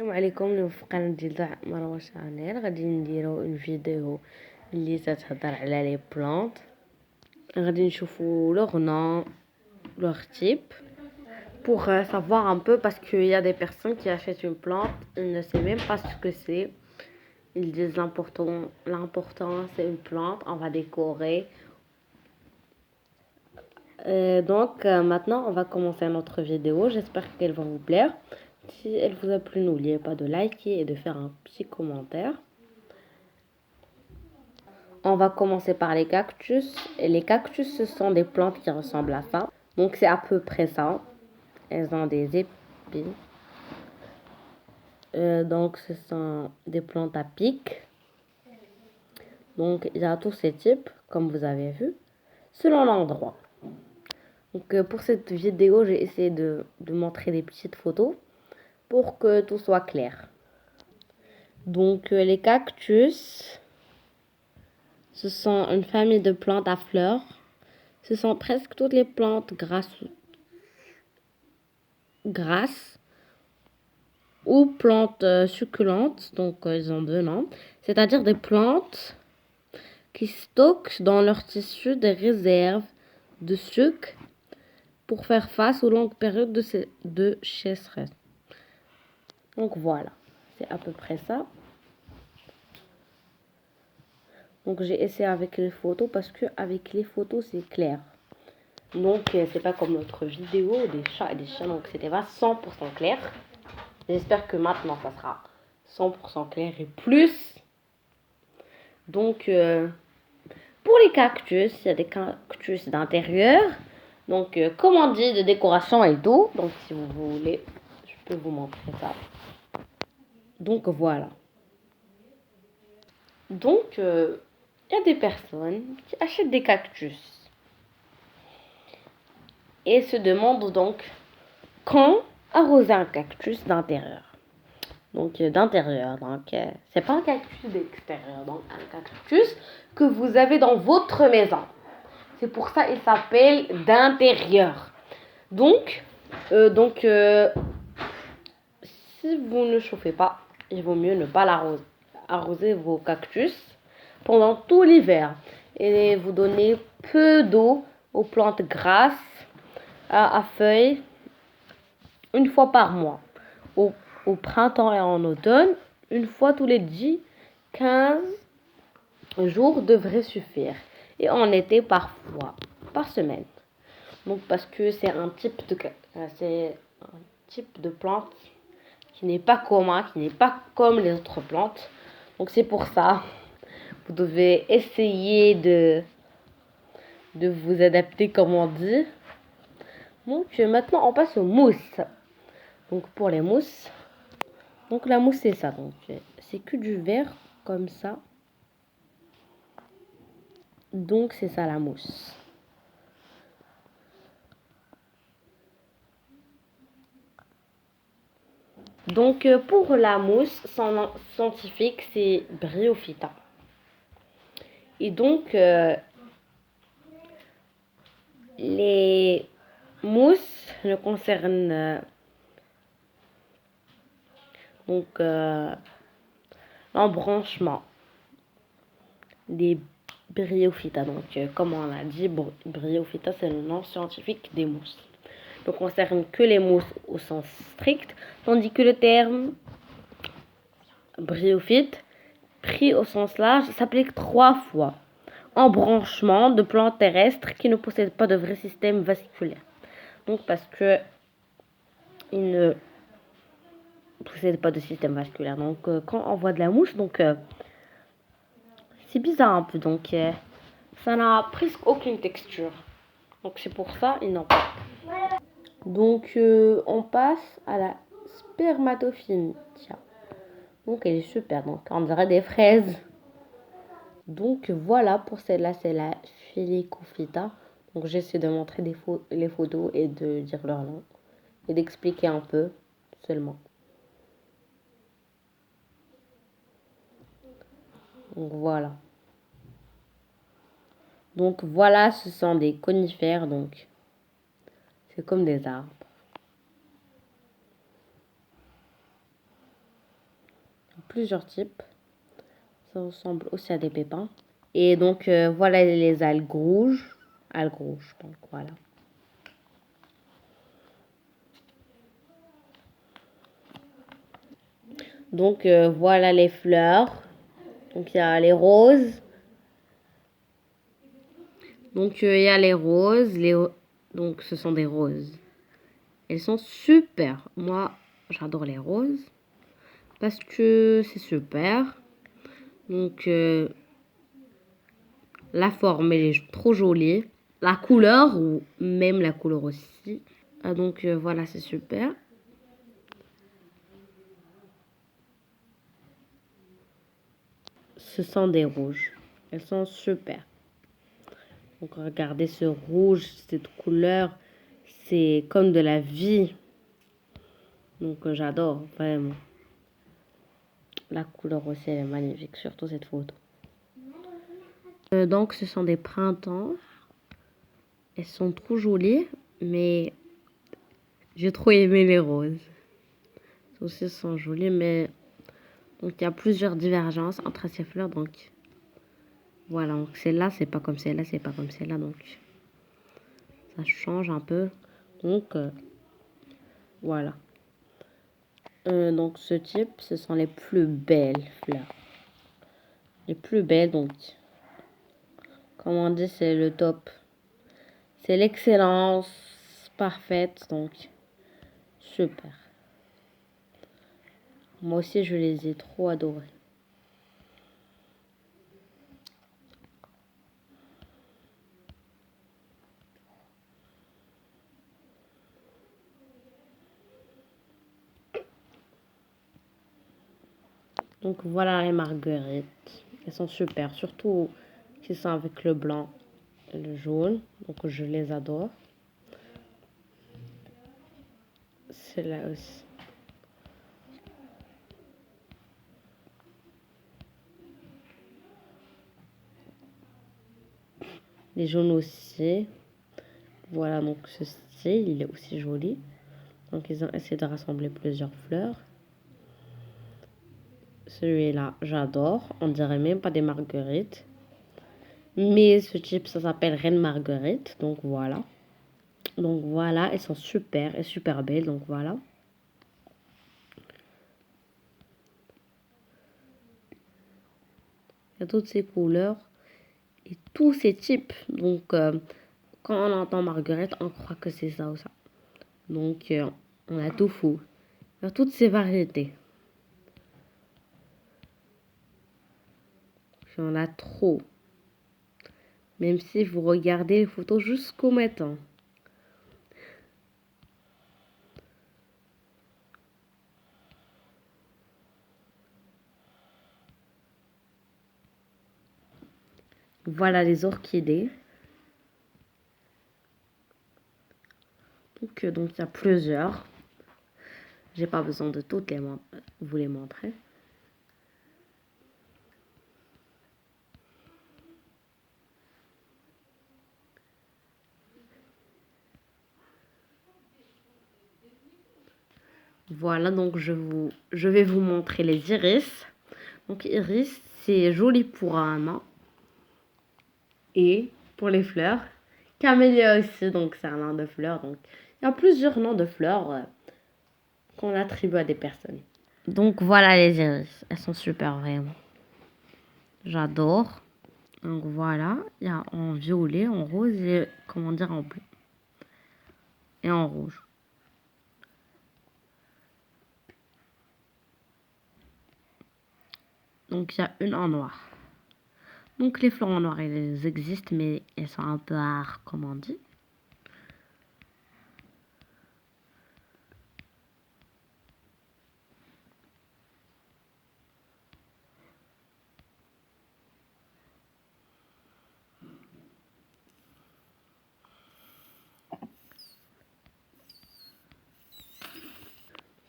السلام عليكم. اليوم في القناة ديال مروة شانيل غادي نديرو اون فيديو اللي تتهضر على لي بلانت. غادي نشوفو لوغ نون لوغ type pour savoir un peu, parce qu'il y a des personnes qui achètent une plante, ils ne savent même pas ce que c'est. Ils disent l'important c'est une plante, on va décorer. Maintenant on va commencer notre vidéo. J'espère qu'elle va vous plaire. Si elle vous a plu, n'oubliez pas de liker et de faire un petit commentaire. On va commencer par les cactus. Et les cactus, ce sont des plantes qui ressemblent à ça. Donc c'est à peu près ça. Elles ont des épines. Donc ce sont des plantes à pic. Donc il y a tous ces types, comme vous avez vu, selon l'endroit. Donc pour cette vidéo, j'ai essayé de montrer des petites photos pour que tout soit clair. Donc les cactus, ce sont une famille de plantes à fleurs. Ce sont presque toutes les plantes grasses ou plantes succulentes. Donc ils ont deux noms. C'est-à-dire des plantes qui stockent dans leur tissu des réserves de sucre pour faire face aux longues périodes de sécheresse. Donc voilà, c'est à peu près ça. Donc j'ai essayé avec les photos parce que avec les photos c'est clair. Donc c'est pas comme notre vidéo des chats et des chiens, donc c'était pas 100% clair. J'espère que maintenant ça sera 100% clair et plus. Donc pour les cactus, il y a des cactus d'intérieur. Donc comme on dit, de décoration et tout. Donc si vous voulez, je peux vous montrer ça. Donc voilà. Donc il y a des personnes qui achètent des cactus et se demandent donc quand arroser un cactus d'intérieur. Donc d'intérieur, donc c'est pas un cactus d'extérieur, donc un cactus que vous avez dans votre maison. C'est pour ça il s'appelle d'intérieur. Donc si vous ne chauffez pas, il vaut mieux ne pas arroser vos cactus pendant tout l'hiver et vous donner peu d'eau aux plantes grasses à feuilles une fois par mois. Au printemps et en automne, une fois tous les 10-15 jours devrait suffire. Et en été, parfois, par semaine. Donc parce que c'est un type de plante qui n'est pas commun, qui n'est pas comme les autres plantes. Donc c'est pour ça, vous devez essayer de vous adapter comme on dit. Donc maintenant on passe aux mousses. Donc pour les mousses, donc la mousse c'est ça, donc c'est que du verre comme ça. Donc c'est ça la mousse. Donc pour la mousse, son nom scientifique c'est Bryophyta. Et donc les mousses ne concernent l'embranchement des Bryophyta. Donc comme on l'a dit, Bryophyta c'est le nom scientifique des mousses. Ne concerne que les mousses au sens strict, tandis que le terme bryophyte, pris au sens large, s'applique 3 fois. Embranchement de plantes terrestres qui ne possèdent pas de vrai système vasculaire. Donc parce que ils ne possèdent pas de système vasculaire. Donc quand on voit de la mouche, donc c'est bizarre un peu. Donc ça n'a presque aucune texture. Donc c'est pour ça ils n'ont pas. Donc on passe à la spermatophytia. Donc elle est super, donc on dirait des fraises. Donc voilà, pour celle-là c'est la Phelicophyta. Donc j'essaie de montrer les photos et de dire leur nom et d'expliquer un peu seulement. Donc voilà. Donc voilà, ce sont des conifères, donc c'est comme des arbres. Plusieurs types. Ça ressemble aussi à des pépins. Et donc, voilà les algues rouges. Algues rouges, donc voilà. Donc, voilà les fleurs. Donc, il y a les roses. Donc, il y a les roses. Donc, ce sont des roses. Elles sont super. Moi, j'adore les roses. Parce que c'est super. Donc, la forme, elle est trop jolie. La couleur, ou même la couleur aussi. Ah, donc, voilà, c'est super. Ce sont des rouges. Elles sont super. Donc, regardez ce rouge, cette couleur. C'est comme de la vie. Donc, j'adore, vraiment. La couleur aussi, elle est magnifique, surtout cette photo. Donc, ce sont des printemps. Elles sont trop jolies, mais j'ai trop aimé les roses. Elles aussi sont jolies, mais donc il y a plusieurs divergences entre ces fleurs. Donc, voilà, donc celle-là, c'est pas comme celle-là, c'est pas comme celle-là. Donc, ça change un peu. Donc, voilà. Donc, ce type, ce sont les plus belles fleurs. Les plus belles, donc, comme on dit, c'est le top. C'est l'excellence parfaite, donc super. Moi aussi, je les ai trop adorés. Donc voilà les marguerites. Elles sont super, surtout qui sont avec le blanc et le jaune. Donc je les adore. Celle-là aussi. Les jaunes aussi. Voilà, donc ceci, il est aussi joli. Donc ils ont essayé de rassembler plusieurs fleurs. Celui-là, j'adore. On dirait même pas des marguerites. Mais ce type, ça s'appelle Reine Marguerite. Donc voilà. Donc voilà, elles sont super et super belles. Donc voilà. Il y a toutes ces couleurs et tous ces types. Donc quand on entend Marguerite, on croit que c'est ça ou ça. Donc on a tout fou. Il y a toutes ces variétés. Il y en a trop. Même si vous regardez les photos jusqu'au matin. Voilà les orchidées. Donc il y a plusieurs. J'ai pas besoin de toutes vous les montrer. Voilà, donc je vais vous montrer les iris. Donc iris, c'est joli pour un an. Et pour les fleurs, camélia aussi, donc c'est un nom de fleurs. Donc il y a plusieurs noms de fleurs qu'on attribue à des personnes. Donc voilà les iris, elles sont super vraiment. J'adore. Donc voilà, il y a en violet, en rose et comment dire en bleu. Et en rouge. Donc il y a une en noir. Donc les fleurs en noir, elles existent, mais elles sont un peu rares, comme on dit.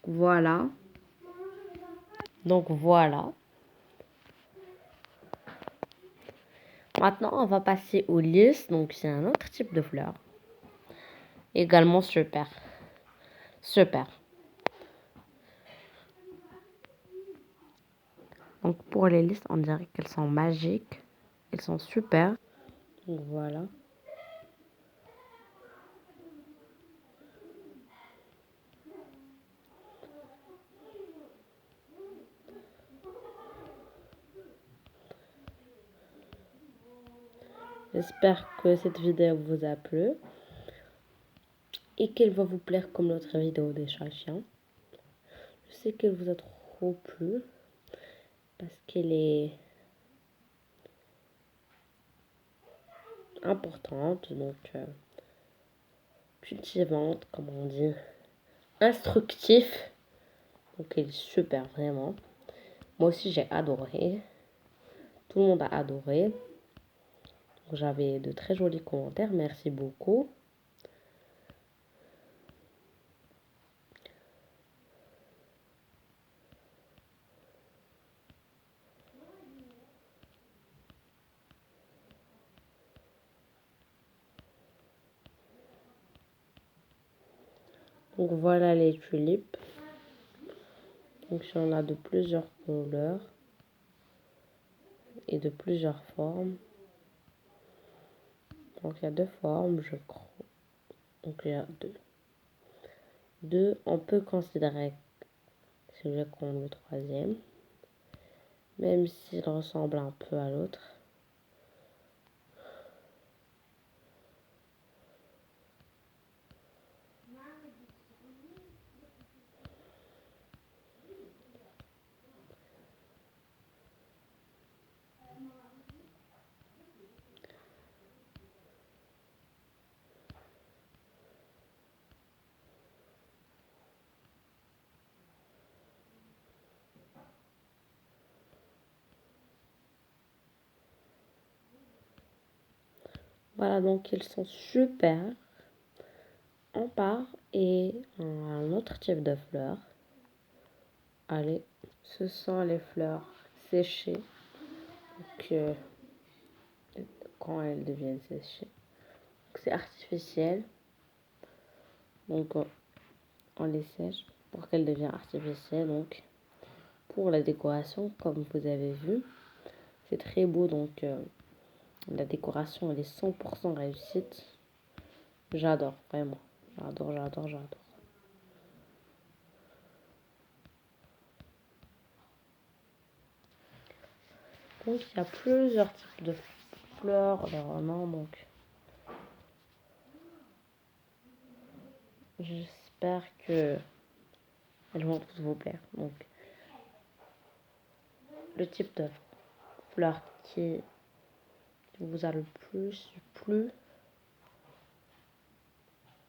Voilà. Donc voilà. Maintenant, on va passer au lys. Donc c'est un autre type de fleur. Également super. Super. Donc pour les listes, on dirait qu'elles sont magiques. Elles sont super. Donc voilà. J'espère que cette vidéo vous a plu et qu'elle va vous plaire comme notre vidéo des chats chiens. Je sais qu'elle vous a trop plu parce qu'elle est importante, donc cultivante, comme on dit, instructif. Donc elle est super, vraiment. Moi aussi j'ai adoré. Tout le monde a adoré. J'avais de très jolis commentaires, merci beaucoup. Donc voilà les tulipes. Donc il y en a de plusieurs couleurs et de plusieurs formes. Donc il y a deux formes, je crois. Donc il y a deux. Deux, on peut considérer celui comme le troisième, même s'il ressemble un peu à l'autre. Voilà, donc ils sont super. On part et un autre type de fleurs. Allez, ce sont les fleurs séchées. Donc, quand elles deviennent séchées. C'est artificiel. Donc on les sèche pour qu'elles deviennent artificielles. Donc pour la décoration, comme vous avez vu, c'est très beau. Donc la décoration elle est 100% réussite. J'adore, vraiment. J'adore, j'adore, j'adore. Donc il y a plusieurs types de fleurs, leur nom, donc j'espère que elles vont tous vous plaire. Donc le type de fleur qui vous a le plus plu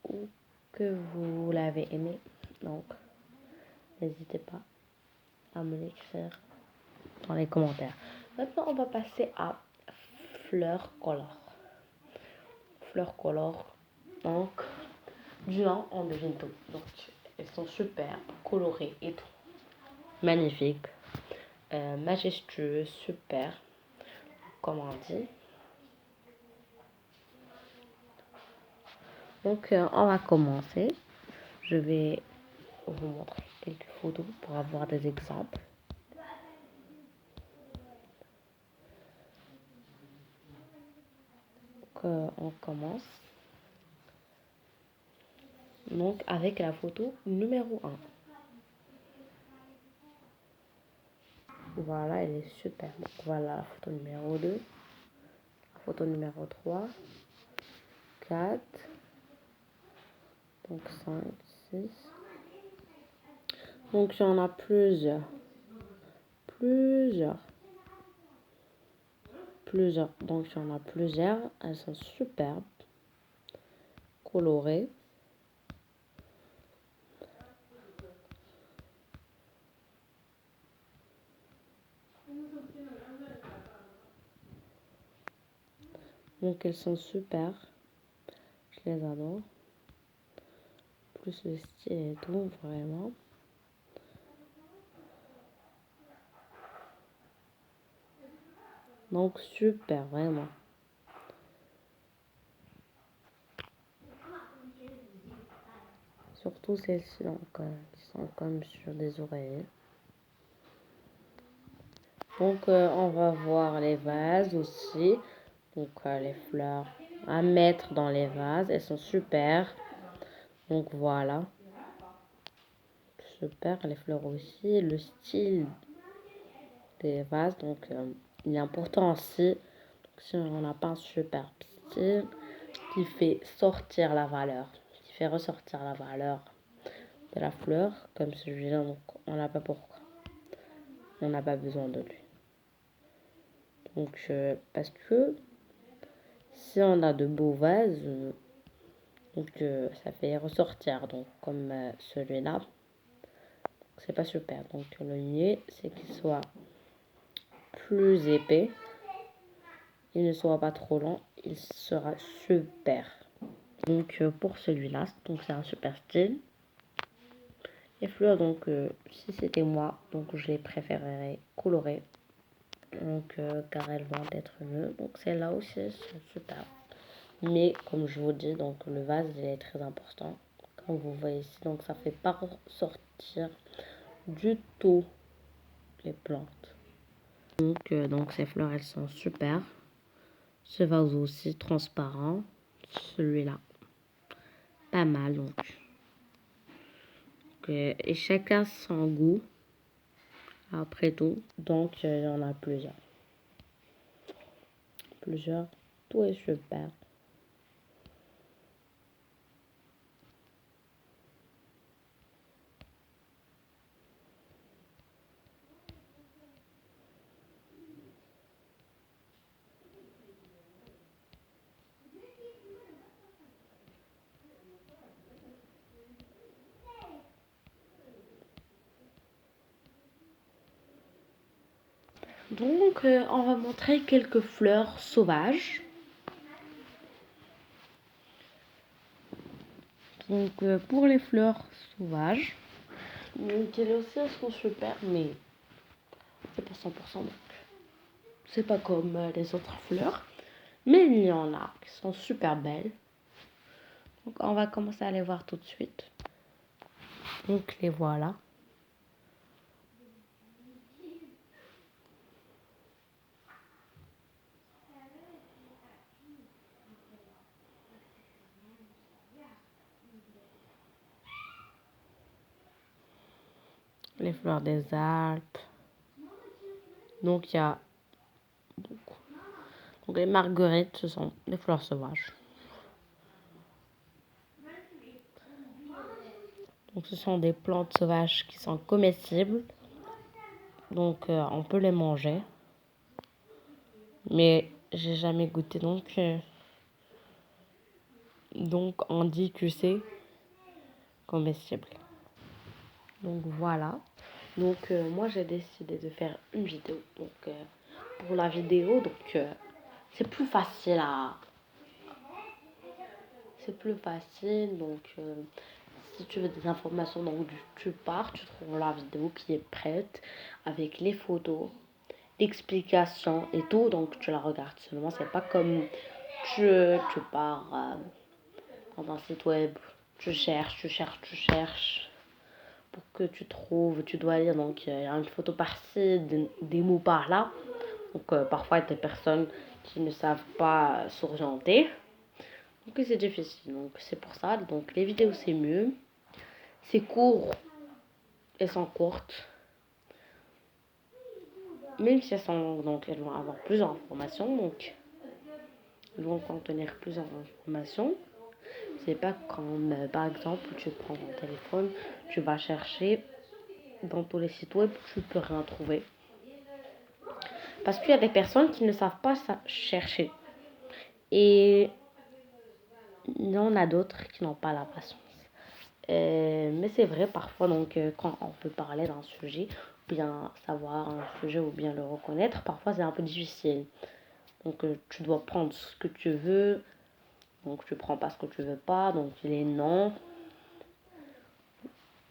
ou que vous l'avez aimé, donc n'hésitez pas à me l'écrire dans les commentaires. Maintenant on va passer à fleurs color. Fleurs color, donc du nom on devine tout. Donc elles sont super colorées et tout, magnifiques, majestueuses, super, comme on dit. Donc on va commencer. Je vais vous montrer quelques photos pour avoir des exemples. Donc on commence donc avec la photo numéro 1. Voilà, elle est super. Donc voilà la photo numéro 2, la photo numéro 3, 4, donc 5, 6. Donc il y en a plusieurs. Donc il y en a plusieurs. Elles sont superbes, colorées. Donc elles sont super. Je les adore. Plus le style et tout, vraiment. Donc super, vraiment. Surtout celles-ci, donc, qui sont comme sur des oreillers. Donc, on va voir les vases aussi. Donc, les fleurs à mettre dans les vases. Elles sont super. Donc, voilà. Super. Les fleurs aussi. Le style des vases. Donc, il est important aussi. Donc, si on n'a pas un super style qui fait sortir la valeur, qui fait ressortir la valeur de la fleur, comme celui-là, donc on n'a pas pourquoi. On n'a pas besoin de lui. Donc, parce que si on a de beaux vases, donc ça fait ressortir. Donc, comme celui-là, c'est pas super. Donc, le mieux, c'est qu'il soit plus épais. Il ne soit pas trop long. Il sera super. Donc, pour celui-là, donc c'est un super style. Les fleurs, donc, si c'était moi, donc je les préférerais colorées. Donc, car elles vont être mieux. Donc, celle-là aussi, c'est super. Mais, comme je vous dis, donc, le vase, il est très important. Comme vous voyez ici, donc, ça fait pas ressortir du tout les plantes. Donc ces fleurs, elles sont super. Ce vase aussi, transparent. Celui-là, pas mal, donc. Et chacun son goût. Après tout, donc, il y en a plusieurs. Plusieurs. Tout est super. Donc, on va montrer quelques fleurs sauvages. Donc, pour les fleurs sauvages, donc, elles aussi, elles sont super, mais c'est pas 100%. Donc, c'est pas comme les autres fleurs. Mais il y en a qui sont super belles. Donc, on va commencer à les voir tout de suite. Donc, les voilà. Les fleurs des Alpes. Donc, il y a beaucoup. Donc, les marguerites, ce sont des fleurs sauvages. Donc, ce sont des plantes sauvages qui sont comestibles. Donc, on peut les manger. Mais j'ai jamais goûté. Donc on dit que c'est comestible. Donc, voilà. Donc, moi, j'ai décidé de faire une vidéo. Donc, pour la vidéo, donc, c'est plus facile à... C'est plus facile. Donc, si tu veux des informations, donc, tu pars, tu trouves la vidéo qui est prête avec les photos, l'explication et tout. Donc, tu la regardes seulement. C'est pas comme tu pars dans un site web. Tu cherches. Pour que tu trouves, tu dois lire. Donc, il y a une photo par-ci, des mots par-là. Donc, parfois, il y a des personnes qui ne savent pas s'orienter. Donc, c'est difficile. Donc, c'est pour ça. Donc, les vidéos, c'est mieux. C'est court. Elles sont courtes. Même si elles sont longues, donc, elles vont avoir plusieurs informations. Donc, elles vont contenir plusieurs informations. C'est pas comme, par exemple, tu prends ton téléphone, tu vas chercher dans tous les sites web, tu peux rien trouver. Parce qu'il y a des personnes qui ne savent pas chercher. Et il y en a d'autres qui n'ont pas la patience. Mais c'est vrai, parfois, donc, quand on peut parler d'un sujet, ou bien savoir un sujet, ou bien le reconnaître, parfois c'est un peu difficile. Donc, tu dois prendre ce que tu veux. Donc, tu prends pas ce que tu veux pas. Donc, les noms,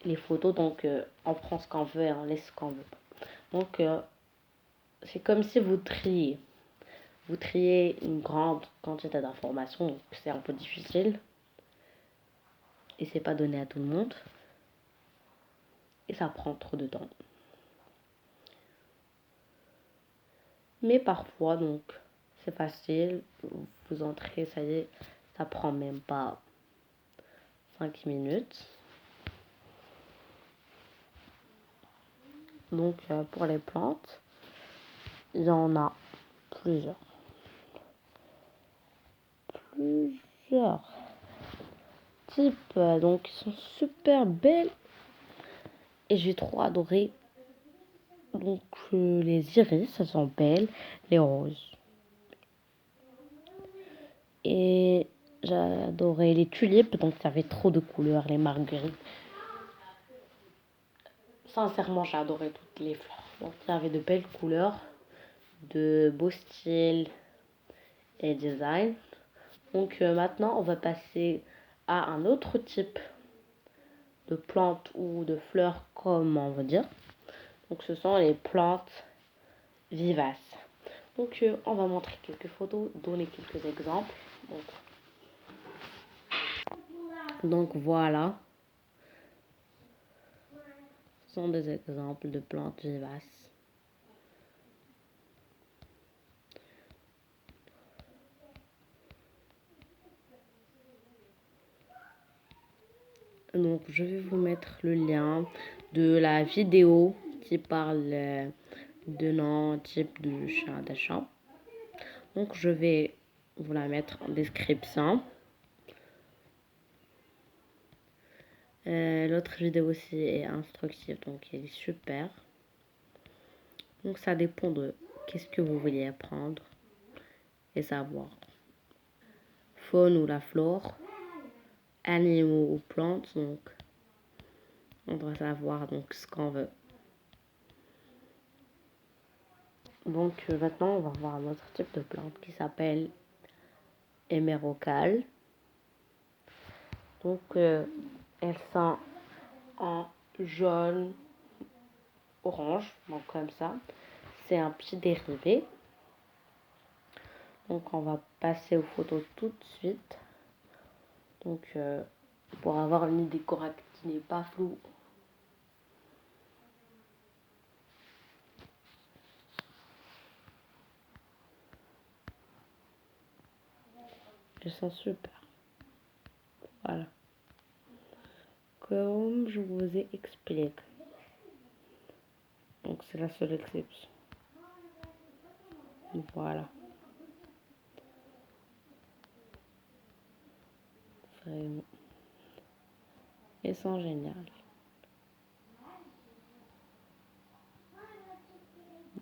les photos. Donc, on prend ce qu'on veut et on laisse ce qu'on veut pas. Donc, c'est comme si vous triez. Vous triez une grande quantité d'informations, donc c'est un peu difficile. Et c'est pas donné à tout le monde. Et ça prend trop de temps. Mais parfois, donc, c'est facile. Vous entrez, ça y est, ça prend même pas 5 minutes. Donc, pour les plantes, il y en a plusieurs. Plusieurs types. Donc, ils sont super belles. Et j'ai trop adoré. Donc, les iris, elles sont belles. Les roses. Et j'ai adoré les tulipes. Donc, il y avait trop de couleurs. Les marguerites. Sincèrement, j'ai adoré toutes les fleurs. Donc, il y avait de belles couleurs, de beaux styles et designs. Donc, maintenant, on va passer à un autre type de plantes ou de fleurs, comme on va dire. Donc, ce sont les plantes vivaces. Donc, on va montrer quelques photos, donner quelques exemples. Donc voilà, ce sont des exemples de plantes vivaces. Donc, je vais vous mettre le lien de la vidéo qui parle de nom, type de chat d'achat. Donc, je vais vous la mettre en description. L'autre vidéo aussi est instructive, donc elle est super. Donc, ça dépend de qu'est-ce que vous voulez apprendre et savoir. Faune ou la flore, animaux ou plantes, donc on doit savoir donc ce qu'on veut. Donc maintenant on va voir un autre type de plante qui s'appelle hémérocale. Donc elles sont en jaune, orange, donc comme ça. C'est un petit dérivé. Donc on va passer aux photos tout de suite. Donc pour avoir une idée correcte qui n'est pas floue. Elles sont super. Voilà. Comme je vous ai expliqué. Donc c'est la seule exception. Voilà. Vraiment. Elles sont géniales.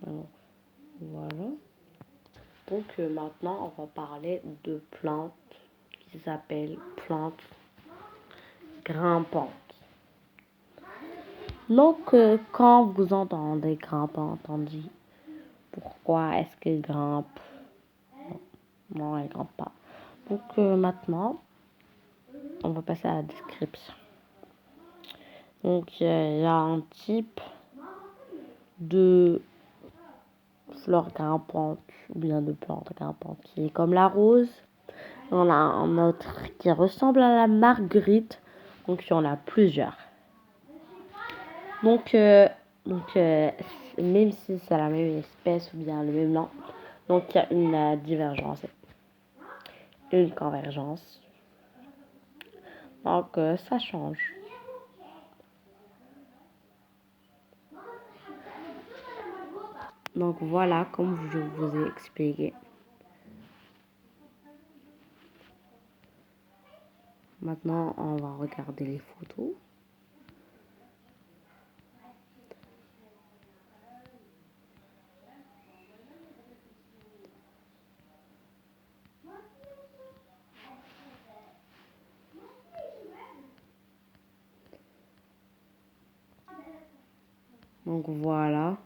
Alors, voilà. Donc maintenant, on va parler de plantes qui s'appellent plantes grimpantes. Donc, quand vous entendez grimpantes, on dit pourquoi est-ce qu'elles grimpent? Non, elles grimpent pas. Donc maintenant, on va passer à la description. Donc, il y a un type de fleurs grimpantes ou bien de plantes grimpantes qui est comme la rose. On a un autre qui ressemble à la marguerite. Donc, il y en a plusieurs. Donc, même si c'est la même espèce ou bien le même nom, donc il y a une divergence, une convergence. Donc, ça change. Donc, voilà, comme je vous ai expliqué. Maintenant, on va regarder les photos. Donc, voilà.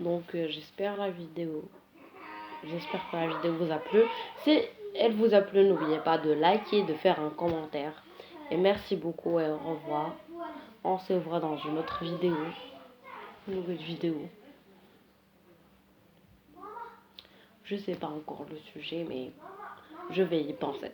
Donc j'espère que la vidéo vous a plu. Si elle vous a plu, n'oubliez pas de liker, de faire un commentaire. Et merci beaucoup et au revoir. On se voit dans une autre vidéo. Une nouvelle vidéo. Je sais pas encore le sujet, mais je vais y penser.